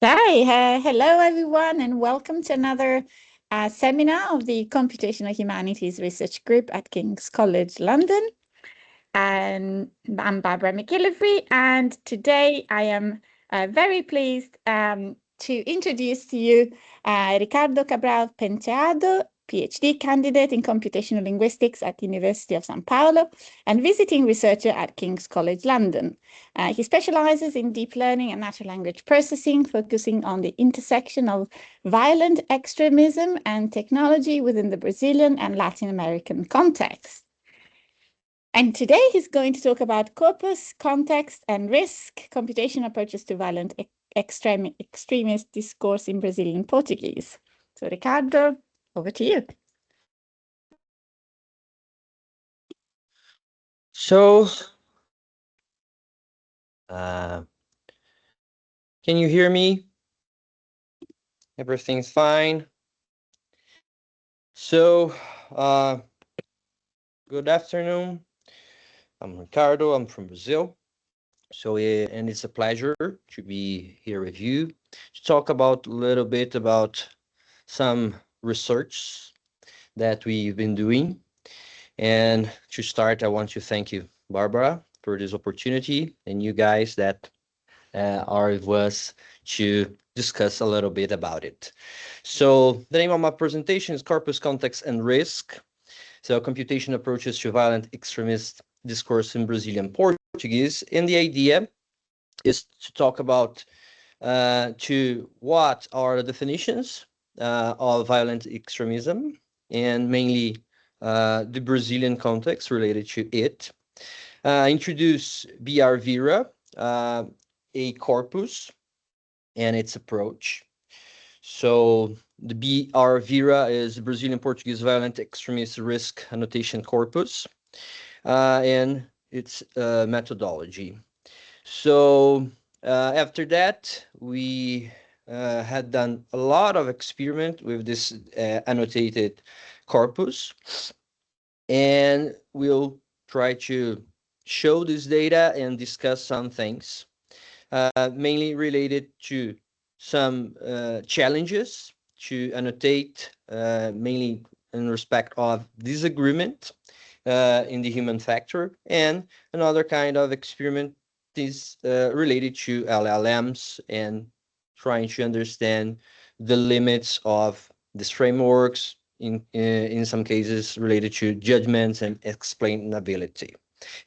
Hi, hello everyone, and welcome to another seminar of the Computational Humanities Research Group at King's College London. And I'm Barbara McGillivray, and today I am very pleased to introduce to you Ricardo Cabral Penteado, PhD candidate in computational linguistics at the University of São Paulo and visiting researcher at King's College London. He specializes in deep learning and natural language processing, focusing on the intersection of violent extremism and technology within the Brazilian and Latin American context. And today he's going to talk about corpus, context, and risk, computation approaches to violent extremist discourse in Brazilian Portuguese. So Ricardo, over to you. So, can you hear me? Everything's fine. So, good afternoon. I'm Ricardo. I'm from Brazil. And it's a pleasure to be here with you to talk about a little bit about some research that we've been doing. And to start, I want to thank you, Barbara, for this opportunity, and you guys that are with us to discuss a little bit about it. So the name of my presentation is Corpus, Context, and Risk. So computation approaches to violent extremist discourse in Brazilian Portuguese. And the idea is to talk about what are the definitions of violent extremism, and mainly the Brazilian context related to it. Introduce BR Vera, a corpus, and its approach. So the BR Vera is Brazilian Portuguese Violent Extremist Risk Annotation Corpus, and its methodology. So after that, we had done a lot of experiment with this annotated corpus, and we'll try to show this data and discuss some things, mainly related to some challenges to annotate, mainly in respect of disagreement in the human factor, and another kind of experiment is related to LLMs and trying to understand the limits of these frameworks, in some cases related to judgments and explainability.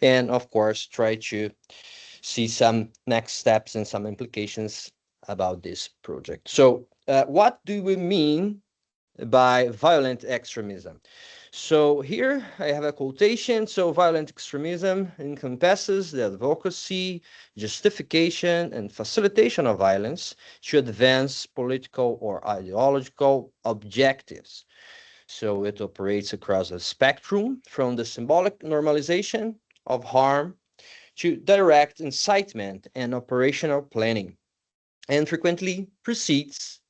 And of course, try to see some next steps and some implications about this project. So what do we mean by violent extremism? So here I have a quotation. So violent extremism encompasses the advocacy, justification, and facilitation of violence to advance political or ideological objectives. So it operates across a spectrum from the symbolic normalization of harm to direct incitement and operational planning, and frequently precedes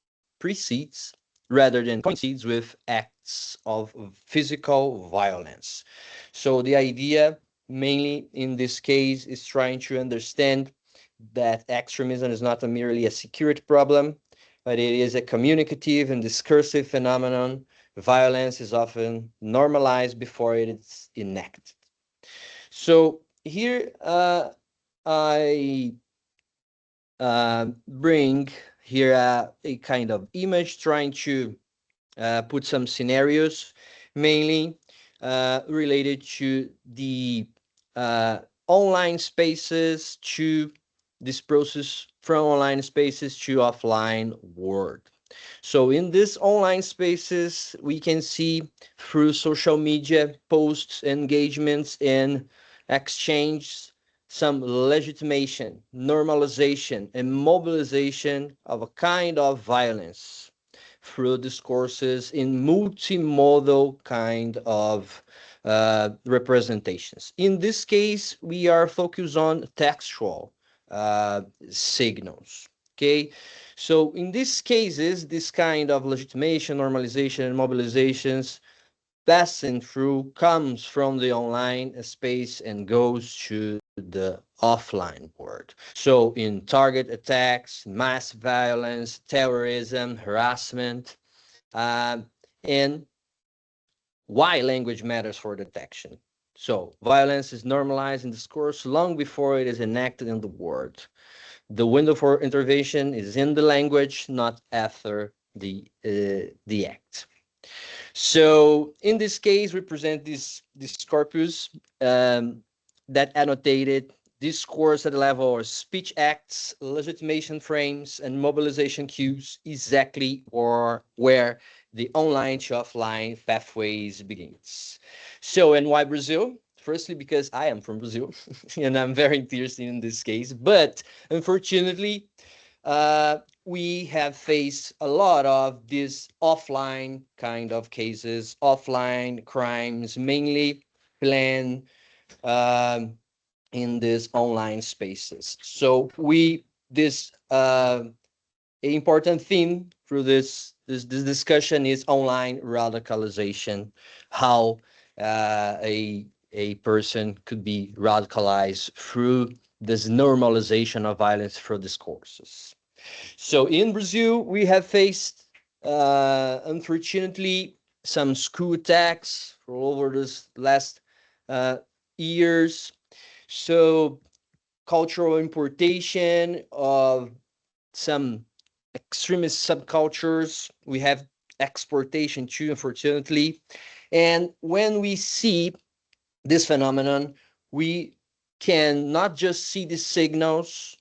rather than coincides with acts of physical violence. So the idea mainly in this case is trying to understand that extremism is not merely a security problem, but it is a communicative and discursive phenomenon. Violence is often normalized before it is enacted. So here I bring here a kind of image trying to put some scenarios, mainly related to the online spaces, to this process from online spaces to offline world. So in these online spaces, we can see through social media posts, engagements, and exchange some legitimation, normalization, and mobilization of a kind of violence through discourses in multimodal kind of representations. In this case, we are focused on textual signals. Okay, so in these cases, this kind of legitimation, normalization, and mobilizations passing through comes from the online space and goes to the offline world. So in target attacks, mass violence, terrorism, harassment, and why language matters for detection. So violence is normalized in discourse long before it is enacted in the world. The window for intervention is in the language, not after the act. So in this case, we present this corpus that annotated discourse at the level of speech acts, legitimation frames, and mobilization cues, exactly or where the online to offline pathways begins. So, and why Brazil? Firstly, because I am from Brazil and I'm very interested in this case. But unfortunately, we have faced a lot of these offline kind of cases, offline crimes, mainly planned um, in these online spaces. So this important theme through this discussion is online radicalization, how a person could be radicalized through this normalization of violence through discourses. So in Brazil, we have faced, unfortunately, some school attacks for over this last uh, years. So cultural importation of some extremist subcultures. We have exportation too, unfortunately. And when we see this phenomenon, we can not just see the signals,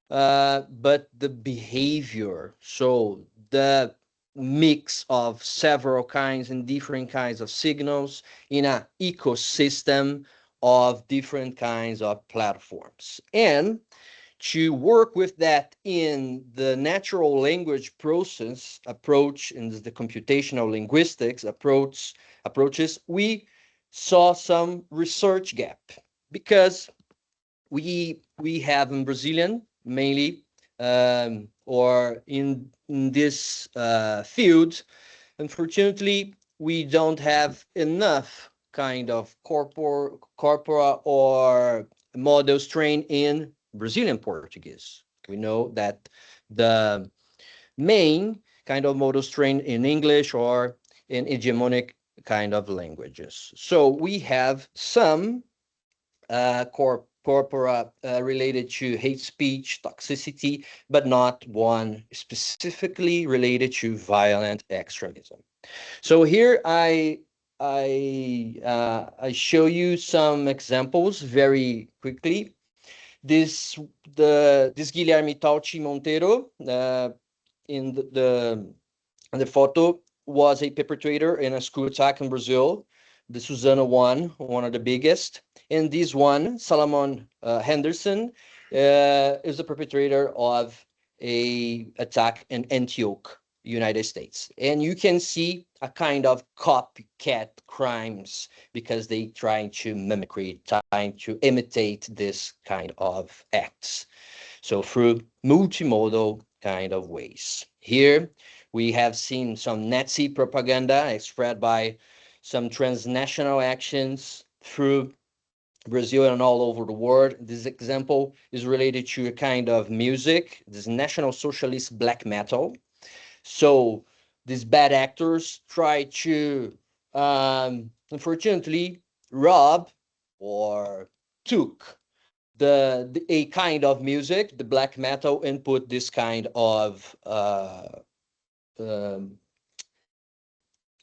but the behavior. So the mix of several kinds and different kinds of signals in an ecosystem of different kinds of platforms. And to work with that in the natural language process approach, in the computational linguistics approaches, we saw some research gap because we have in Brazilian mainly, or in this field, unfortunately, we don't have enough kind of corpora or models trained in Brazilian Portuguese. We know that the main kind of models trained in English or in hegemonic kind of languages. So we have some corpora related to hate speech, toxicity, but not one specifically related to violent extremism. So here I show you some examples very quickly. This Guilherme Tauchi Monteiro in the photo was a perpetrator in a school attack in Brazil. The Susana one of the biggest. And this one, Salomon Henderson, is the perpetrator of a attack in Antioch, United States. And you can see a kind of copycat crimes because they trying to mimicry, trying to imitate this kind of acts. So through multimodal kind of ways. Here we have seen some Nazi propaganda spread by some transnational actions through Brazil and all over the world. This example is related to a kind of music, this National Socialist black metal. So these bad actors try to, unfortunately, rob or took a kind of music, the black metal, and put this kind of um,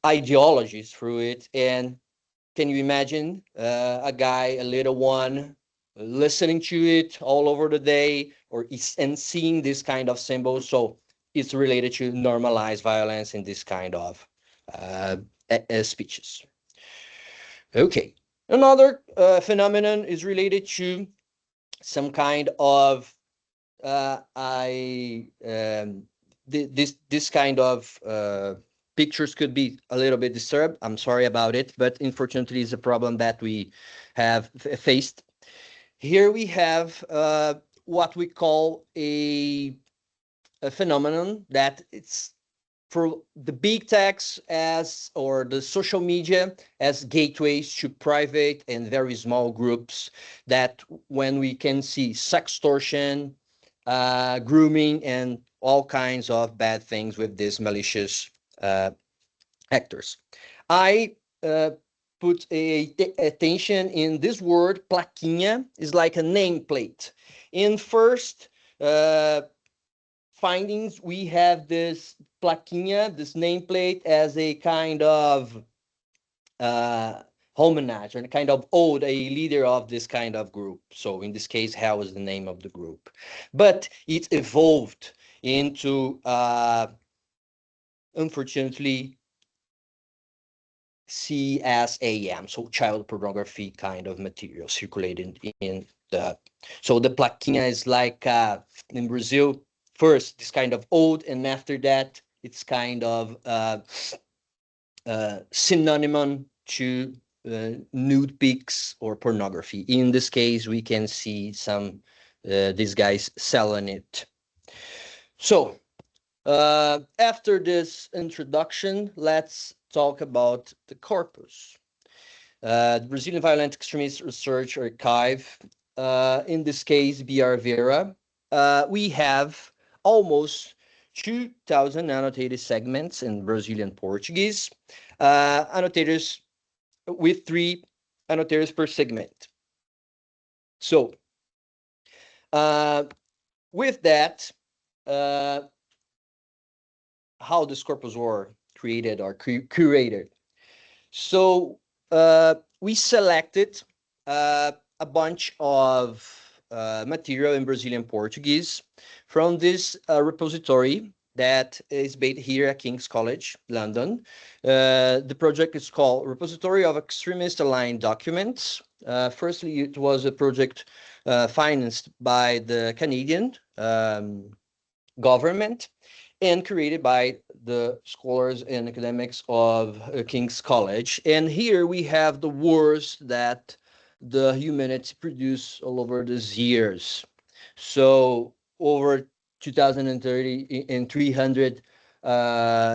ideologies through it. And can you imagine a guy, a little one, listening to it all over the day, and seeing this kind of symbols? So it's related to normalize violence in this kind of uh, speeches. Okay. Another phenomenon is related to some kind of this kind of pictures could be a little bit disturbed. I'm sorry about it, but unfortunately, it's a problem that we have faced. Here we have what we call a phenomenon that it's for the big techs as or the social media as gateways to private and very small groups that when we can see sextortion, grooming, and all kinds of bad things with these malicious actors. I put attention in this word, plaquinha, is like a nameplate. In first findings, we have this plaquinha, this nameplate, as a kind of homage and a kind of ode, a leader of this kind of group. So in this case, Hell is the name of the group. But it evolved into, unfortunately, CSAM, so child pornography kind of material circulated in the. So the plaquinha is like in Brazil, first this kind of ode, and after that it's kind of synonym to nude pics or pornography. In this case, we can see some these guys selling it. So after this introduction, let's talk about the corpus. The Brazilian Violent Extremist Research Archive, in this case, BR Vera, we have almost 2,000 annotated segments in Brazilian Portuguese, annotators with 3 annotators per segment. So, with that, how this corpus were created or curated. So we selected a bunch of material in Brazilian Portuguese from this repository that is based here at King's College, London. The project is called Repository of Extremist Aligned Documents. Firstly, it was a project financed by the Canadian government and created by the scholars and academics of King's College. And here we have the works that the humanities produce all over these years. So over 2030 and 300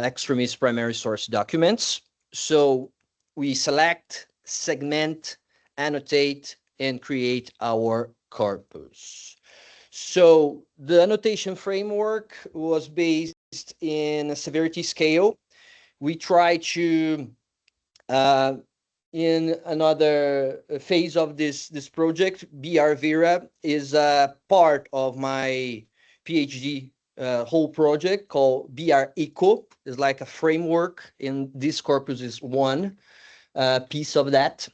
extremist primary source documents. So we select, segment, annotate, and create our corpus. So the annotation framework was based in a severity scale. We try to, in another phase of this project, BR Vera is a part of my PhD whole project called BR Eco. It's like a framework, and this corpus is one piece of that.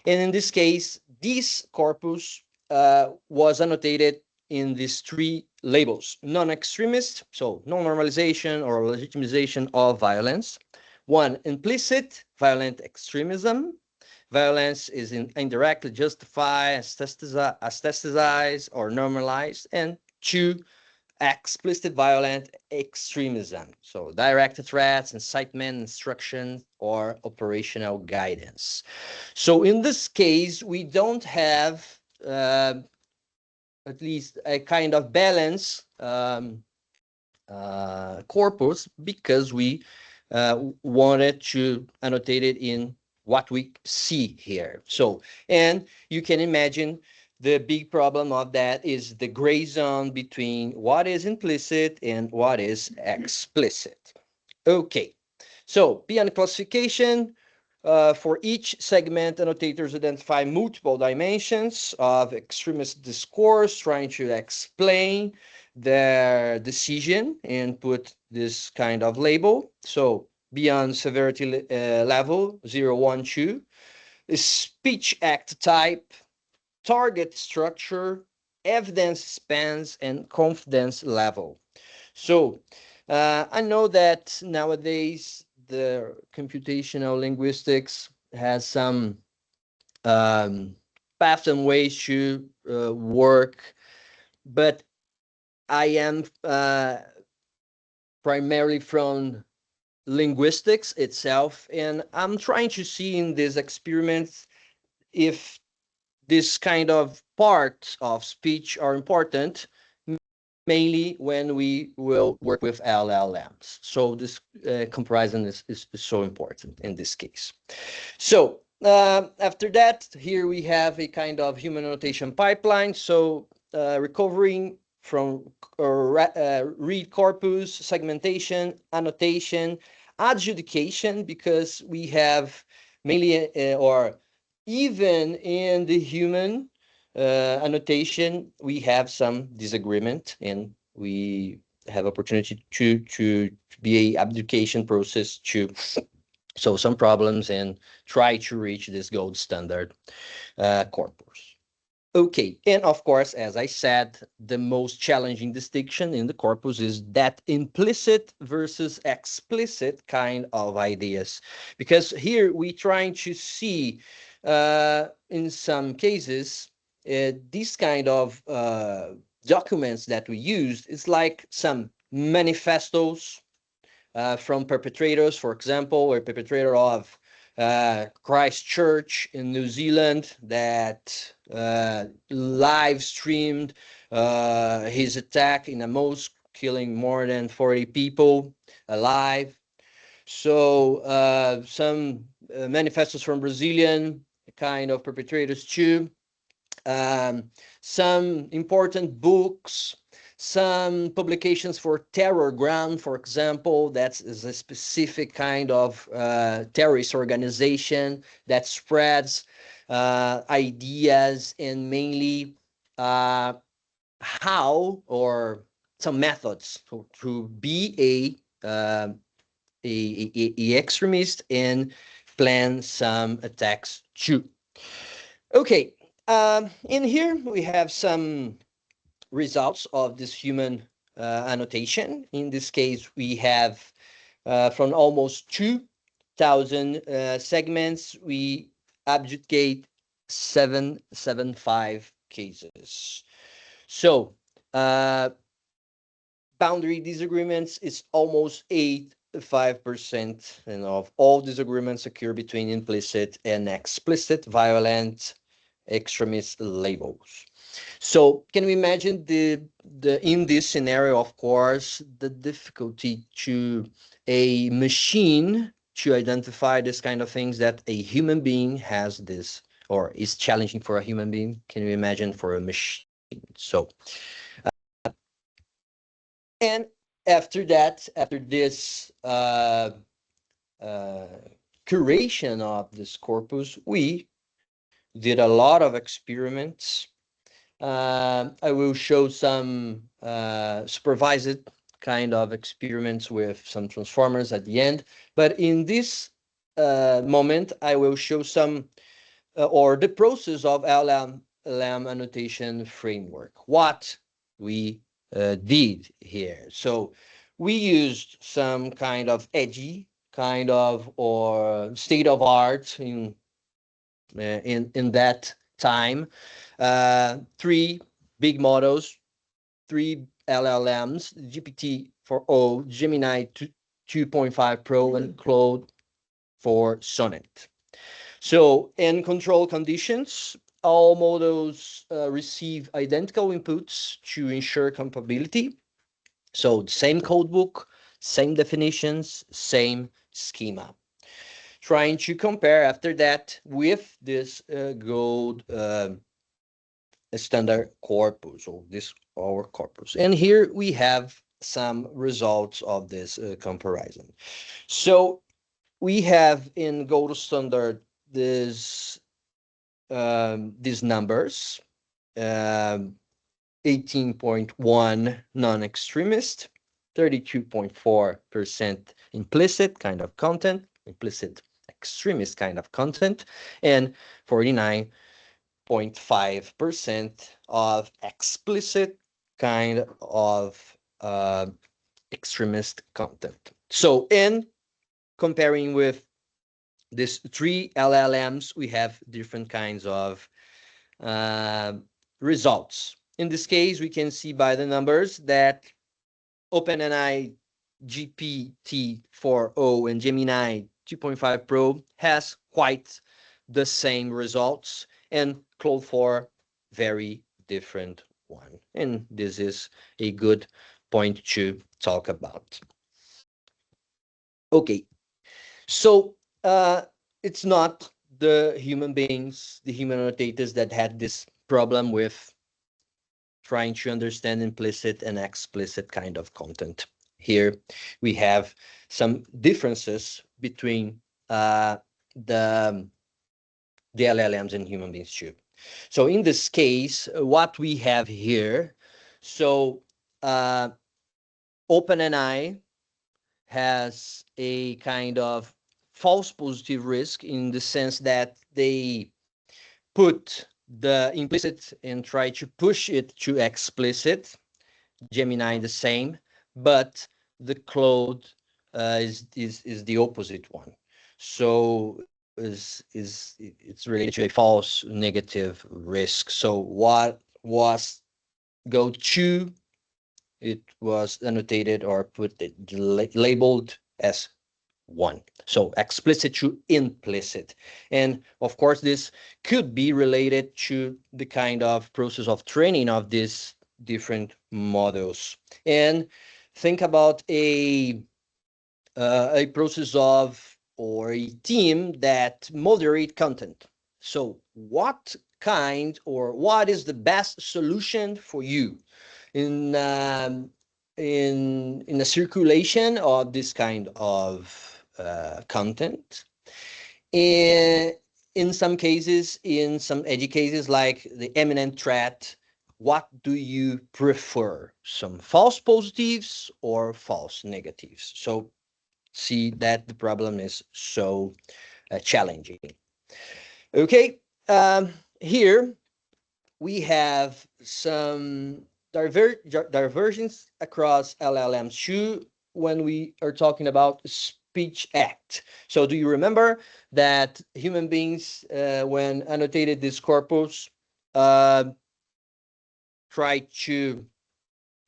And in this case, this corpus was annotated in these 3 labels: non-extremist, so non-normalization or legitimization of violence. 1, implicit violent extremism. Violence is indirectly justified, aestheticized, or normalized. And 2, explicit violent extremism, so direct threats, incitement, instruction, or operational guidance. So in this case, we don't have at least a kind of balance corpus because we wanted to annotate it in what we see here. So, and you can imagine the big problem of that is the gray zone between what is implicit and what is explicit. Okay, so beyond classification, for each segment, annotators identify multiple dimensions of extremist discourse, trying to explain their decision and put this kind of label. So beyond severity level 0, 1, 2, speech act type, target structure, evidence spans, and confidence level. So I know that nowadays the computational linguistics has some paths and ways to work, but I am primarily from linguistics itself, and I'm trying to see in these experiments if this kind of parts of speech are important, mainly when we will work with LLMs. So this comparison is so important in this case. So after that, here we have a kind of human annotation pipeline. So recovering from read corpus, segmentation, annotation, adjudication, because we have mainly or even in the human annotation, we have some disagreement, and we have opportunity to be a abdication process to solve some problems and try to reach this gold standard corpus. Okay, and of course, as I said, the most challenging distinction in the corpus is that implicit versus explicit kind of ideas, because here we're trying to see, in some cases, these kind of documents that we used is like some manifestos from perpetrators, for example, a perpetrator of Christchurch in New Zealand that live streamed his attack in a mosque, killing more than 40 people alive. So some manifestos from Brazilian kind of perpetrators too. Some important books, some publications for terror ground, for example, that is a specific kind of terrorist organization that spreads ideas and mainly uh, how or some methods to be a extremist and plan some attacks too. Okay, in here we have some results of this human annotation. In this case, we have from almost 2,000 segments, we adjudicate 775 cases. So boundary disagreements is almost 85%, and of all disagreements occur between implicit and explicit violent extremist labels. So can we imagine the in this scenario, of course, the difficulty to a machine to identify this kind of things that a human being has this or is challenging for a human being? Can you imagine for a machine? So and after that, after this uh, curation of this corpus, we did a lot of experiments. I will show some supervised kind of experiments with some transformers at the end. But in this moment, I will show some or the process of LLM annotation framework, what we did here. So we used some kind of edgy kind of or state of art in that time. Three big models, three LLMs, GPT-4o, Gemini 2.5 Pro, and Claude for Sonnet. So in control conditions, all models receive identical inputs to ensure compatibility. So same codebook, same definitions, same schema. Trying to compare after that with this gold standard corpus, or this our corpus. And here we have some results of this comparison. So we have in gold standard this these numbers, 18.1 non-extremist, 32.4% implicit kind of content, implicit extremist kind of content, and 49.5% of explicit kind of extremist content. So in comparing with these three LLMs, we have different kinds of uh, results. In this case, we can see by the numbers that OpenAI GPT-4o and Gemini 2.5 Pro has quite the same results, and Claude 4 very different one. And this is a good point to talk about. Okay, so it's not the human beings, the human annotators that had this problem with trying to understand implicit and explicit kind of content. Here we have some differences between the LLMs and human beings too. So in this case, what we have here, so uh, OpenAI has a kind of false positive risk in the sense that they put the implicit and try to push it to explicit. Gemini the same, but the Claude is the opposite one. So it's related to a false negative risk. So what was go to, it was annotated or put it labeled as one. So explicit to implicit. And of course, this could be related to the kind of process of training of these different models. And think about a process of or a team that moderate content. So what kind or what is the best solution for you in in a circulation of this kind of content? In, in some cases, in some edge cases, like the eminent threat, what do you prefer? Some false positives or false negatives? So see that the problem is so challenging. Okay, here we have some divergence across LLMs too when we are talking about speech act. So do you remember that human beings, when annotated this corpus, uh, try to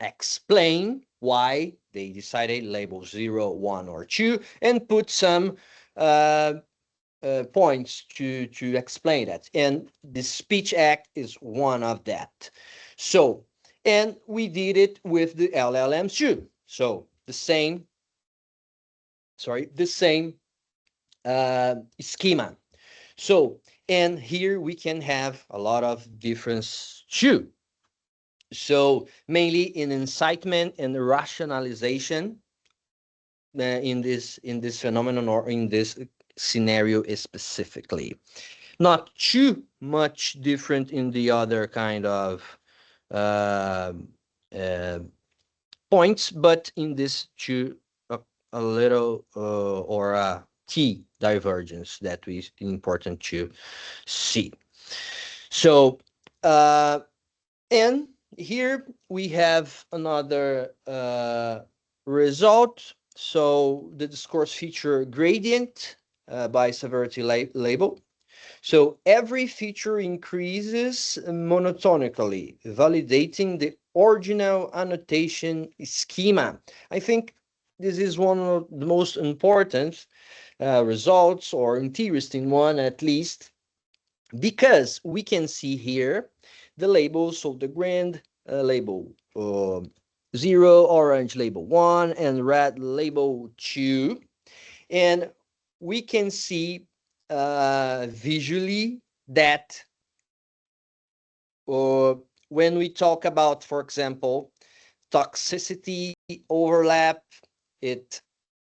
explain why they decided label 0, 1, or 2, and put some uh, points to explain that. And the speech act is one of that. So, and we did it with the LLMs too. So the same, the same schema. So, and here we can have a lot of difference too. So mainly in incitement and rationalization in this phenomenon or in this scenario specifically. Not too much different in the other kind of uh, uh, points, but in this two a little or a key divergence that we important to see. So and here we have another result. So the discourse feature gradient by severity label. So every feature increases monotonically, validating the original annotation schema. I think this is one of the most important results, or interesting one at least, because we can see here the labels. So the grand label 0, orange label 1, and red label 2. And we can see visually that when we talk about, for example, toxicity overlap, it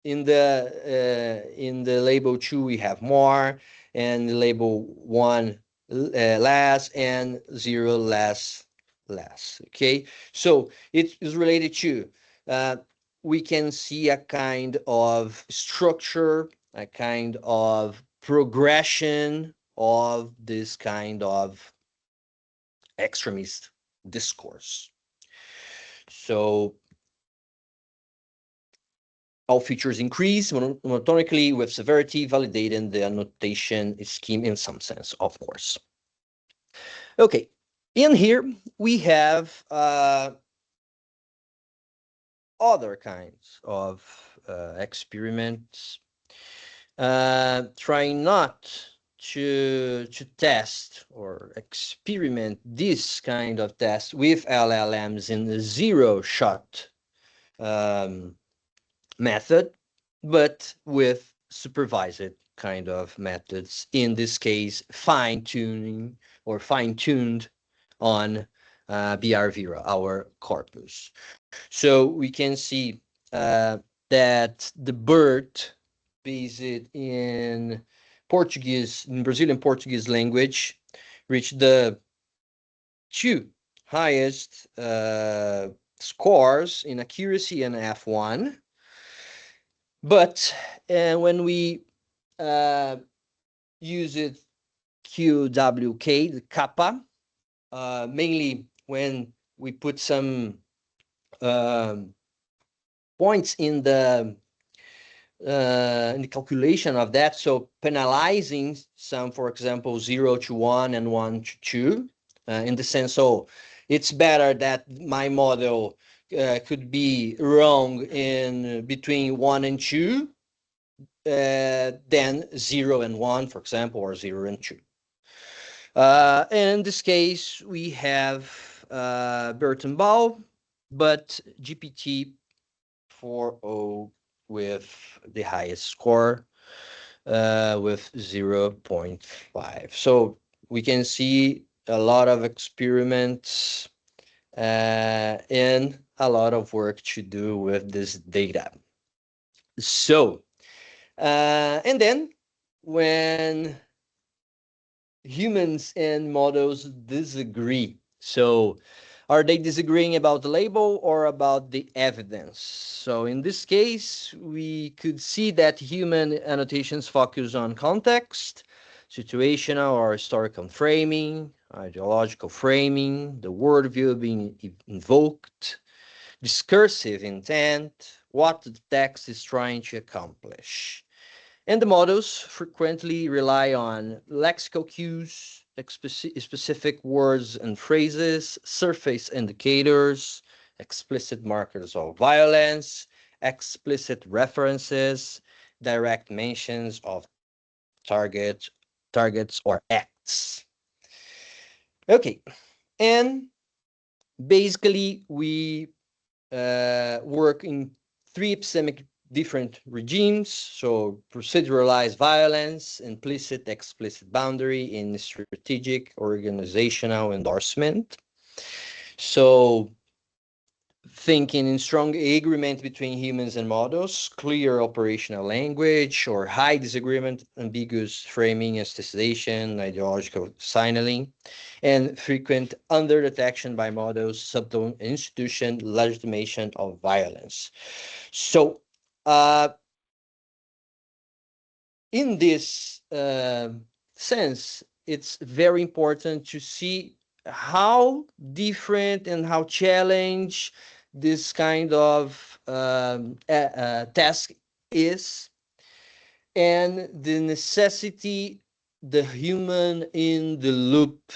in the label 2 we have more, and the label 1 less, and 0 less. Okay, so it is related to we can see a kind of structure, a kind of progression of this kind of extremist discourse. So all features increase monotonically with severity, validating the annotation scheme in some sense, of course. Okay, in here we have other kinds of experiments trying not to test or experiment this kind of test with LLMs in the zero-shot method, but with supervised kind of methods. In this case, fine-tuning or fine-tuned on BR Vera, our corpus. So we can see that the BERT, based in Portuguese, in Brazilian Portuguese language, reached the two highest scores in accuracy and F1. But when we use it QWK, the kappa, mainly when we put some points in the calculation of that, so penalizing some, for example, 0 to 1 and 1 to 2, in the sense, so it's better that my model could be wrong in between 1 and 2 than 0 and 1, for example, or 0 and 2. And in this case, we have Burton Ball, but GPT 4.0 with the highest score with 0.5. So we can see a lot of experiments and a lot of work to do with this data. So, and then when humans and models disagree, so are they disagreeing about the label or about the evidence? So in this case, we could see that human annotations focus on context, situational or historical framing, ideological framing, the worldview being invoked, discursive intent, what the text is trying to accomplish. And the models frequently rely on lexical cues, specific words and phrases, surface indicators, explicit markers of violence, explicit references, direct mentions of targets or acts. Okay, and basically we work in three epistemic different regimes. So proceduralized violence, implicit, explicit boundary in strategic organizational endorsement. So thinking in strong agreement between humans and models, clear operational language or high disagreement, ambiguous framing, aestheticization, ideological signaling, and frequent underdetection by models, subtle institution, legitimation of violence. So in this sense, it's very important to see how different and how challenged this kind of task is, and the necessity, the human in the loop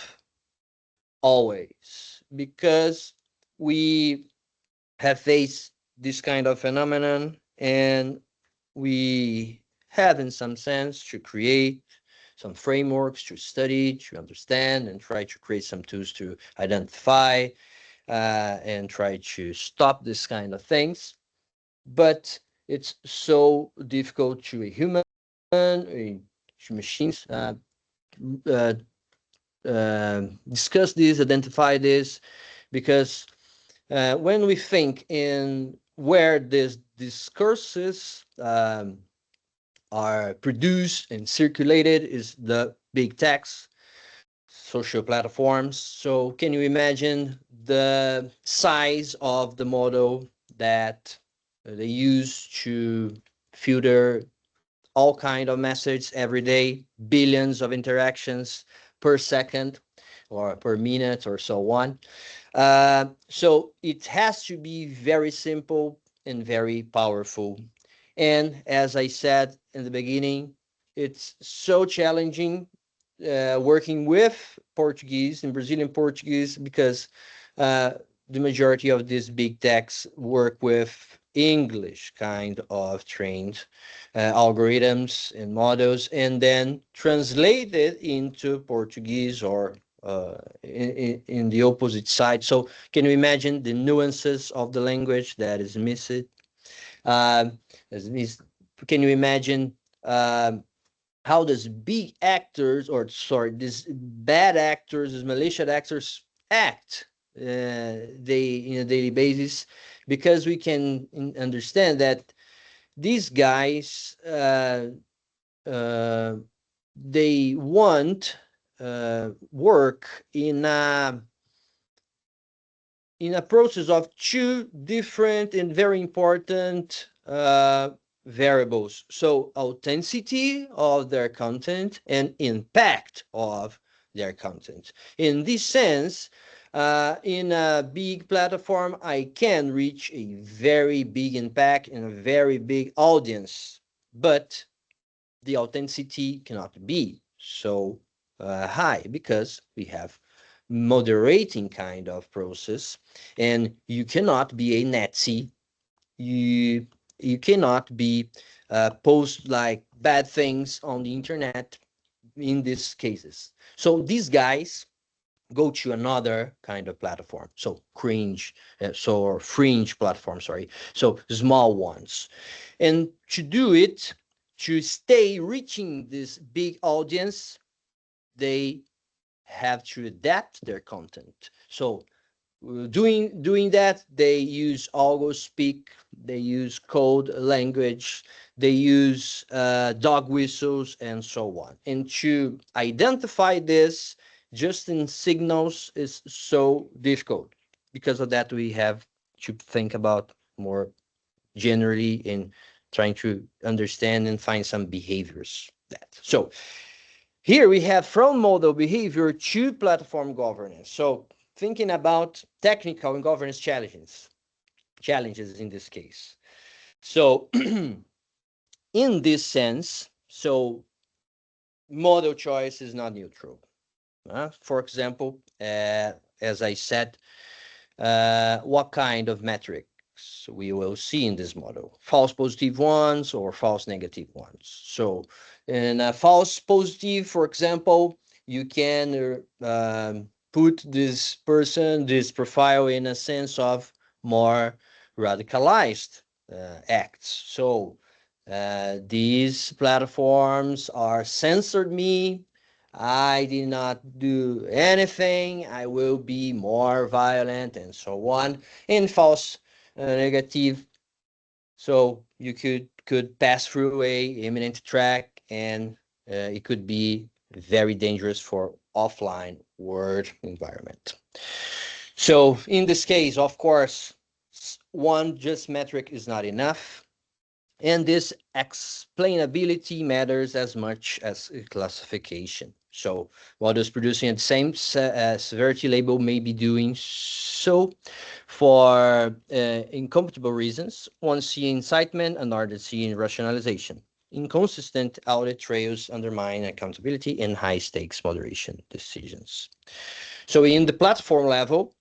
always, because we have faced this kind of phenomenon and we have, in some sense, to create some frameworks to study, to understand, and try to create some tools to identify and try to stop this kind of things. But it's so difficult to a human, to machines, discuss this, identify this, because when we think in where these discourses are produced and circulated is the big techs, social platforms. So can you imagine the size of the model that they use to filter all kind of messages every day, billions of interactions per second or per minute or so on. So it has to be very simple and very powerful. And as I said in the beginning, it's so challenging working with Portuguese and Brazilian Portuguese because the majority of these big techs work with English kind of trained algorithms and models, and then translate it into Portuguese or in the opposite side. So can you imagine the nuances of the language that is missing? Um, can you imagine how does big actors, or sorry, these bad actors, these malicious actors act they in a daily basis? Because we can understand that these guys uh, they want work in a process of two different and very important variables. So authenticity of their content and impact of their content. In this sense, in a big platform, I can reach a very big impact and a very big audience, but the authenticity cannot be so high because we have moderating kind of process, and you cannot be a Nazi. You cannot be post like bad things on the internet in these cases. So these guys go to another kind of platform, so cringe, or fringe platform, sorry, so small ones. And to do it, to stay reaching this big audience, they have to adapt their content. So doing that, they use algo speak, they use code language, they use dog whistles, and so on. And to identify this just in signals is so difficult. Because of that, we have to think about more generally in trying to understand and find some behaviors. So here we have from model behavior to platform governance. So thinking about technical and governance challenges in this case. So in this sense, so model choice is not neutral. For example, as I said, what kind of metrics we will see in this model: false positive ones or false negative ones. So in a false positive, for example, you can put this person, this profile, in a sense of more radicalized acts. So these platforms are censored me. I did not do anything. I will be more violent, and so on. And false negative. So you could pass through a imminent track, and it could be very dangerous for offline world environment. So in this case, of course, one just metric is not enough. And this explainability matters as much as classification. So models producing the same severity label may be doing so for incompatible reasons. One seeing incitement, another seeing rationalization. Inconsistent audit trails undermine accountability and high stakes moderation decisions. So in the platform level,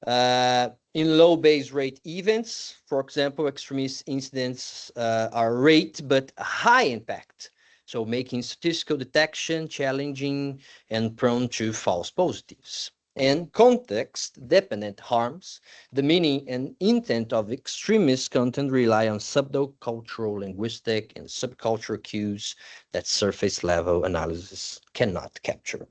in low base rate events, for example, extremist incidents are rate but high impact, so making statistical detection challenging and prone to false positives. And context-dependent harms, the meaning and intent of extremist content rely on subtle cultural, linguistic, and subcultural cues that surface-level analysis cannot capture.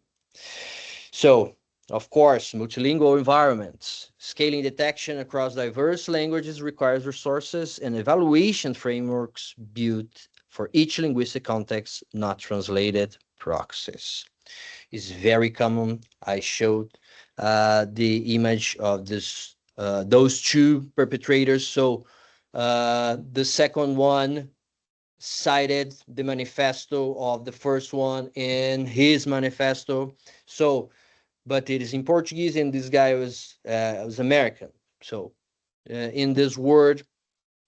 So, of course, multilingual environments. Scaling detection across diverse languages requires resources and evaluation frameworks built for each linguistic context, not translated proxies. It's very common. I showed the image of those two perpetrators. So the second one cited the manifesto of the first one in his manifesto. So but it is in Portuguese, and this guy was American. So in this word,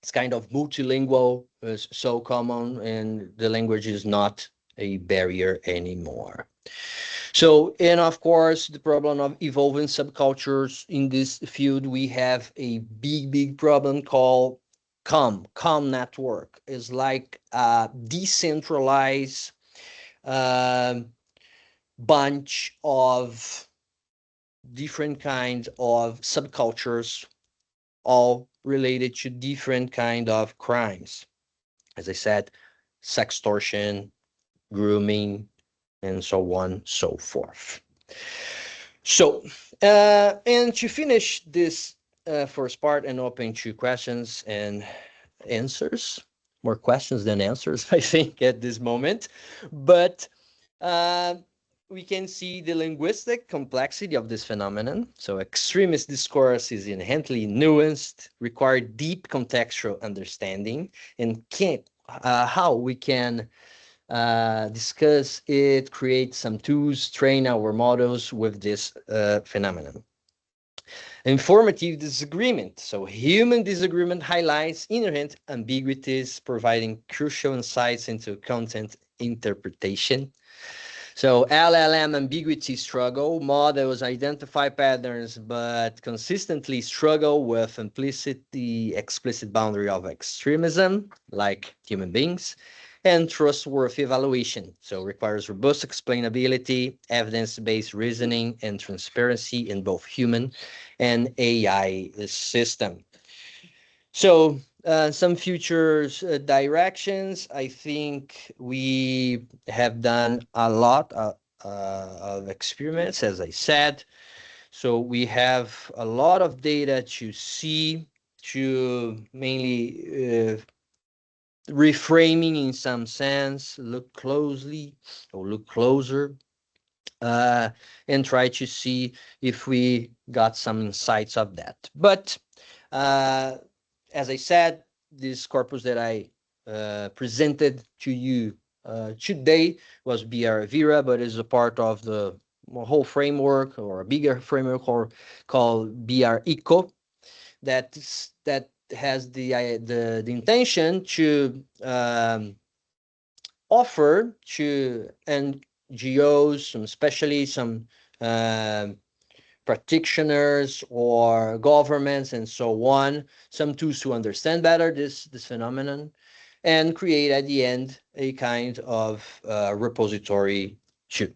it's kind of multilingual, so common, and the language is not a barrier anymore. So, and of course, the problem of evolving subcultures in this field, we have a big problem called COM network is like a decentralized bunch of different kinds of subcultures, all related to different kind of crimes. As I said, sextortion, grooming, and so on, so forth. So, and to finish this first part and open to questions and answers, more questions than answers, I think, at this moment. But uh, we can see the linguistic complexity of this phenomenon. So, extremist discourse is inherently nuanced, require deep contextual understanding, and how we can discuss it, create some tools, train our models with this phenomenon. Informative disagreement. So human disagreement highlights inherent ambiguities, providing crucial insights into content interpretation. So LLM ambiguity struggle. Models identify patterns, but consistently struggle with the explicit boundary of extremism, like human beings, and trustworthy evaluation. So requires robust explainability, evidence-based reasoning, and transparency in both human and AI system. So some future directions, I think we have done a lot of experiments, as I said. So we have a lot of data to see, to mainly reframing in some sense, look closely or look closer, uh, and try to see if we got some insights of that. But uh, as I said, this corpus that I presented to you today was BR Vera, but is a part of the whole framework or a bigger framework called BR Eco that has the intention to offer to NGOs, especially some um practitioners or governments and so on, some tools to understand better this phenomenon, and create at the end a kind of repository too.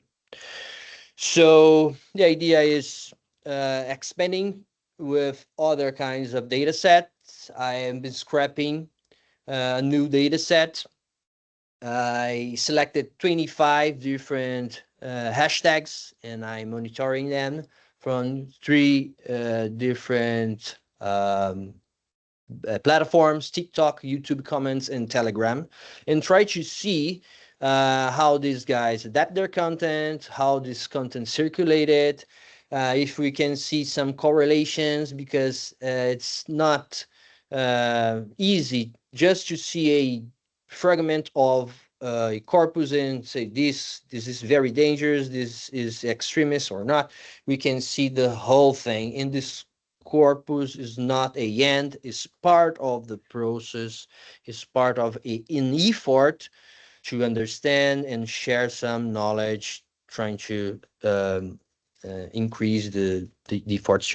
So the idea is expanding with other kinds of data sets. I am been scrapping a new data set. I selected 25 different hashtags and I'm monitoring them from three different platforms: TikTok, YouTube comments, and Telegram, and try to see how these guys adapt their content, how this content circulated, if we can see some correlations, because it's not easy just to see a fragment of a corpus and say this is very dangerous, this is extremist or not. We can see the whole thing in this corpus. Is not a end, is part of the process, is part of an effort to understand and share some knowledge, trying to increase the efforts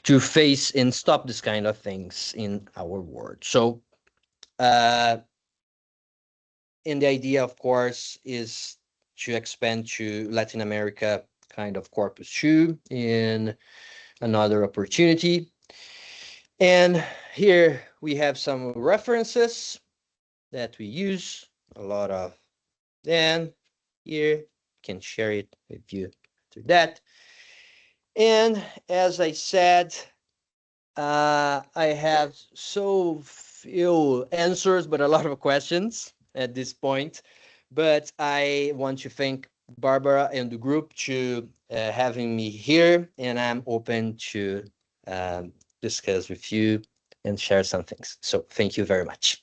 to face and stop this kind of things in our world. So uh, and the idea, of course, is to expand to Latin America kind of corpus too in another opportunity. And here we have some references that we use a lot of. Then here can share it with you through that. And as I said, I have so few answers, but a lot of questions at this point. But I want to thank Barbara and the group to having me here, and I'm open to discuss with you and share some things. So thank you very much.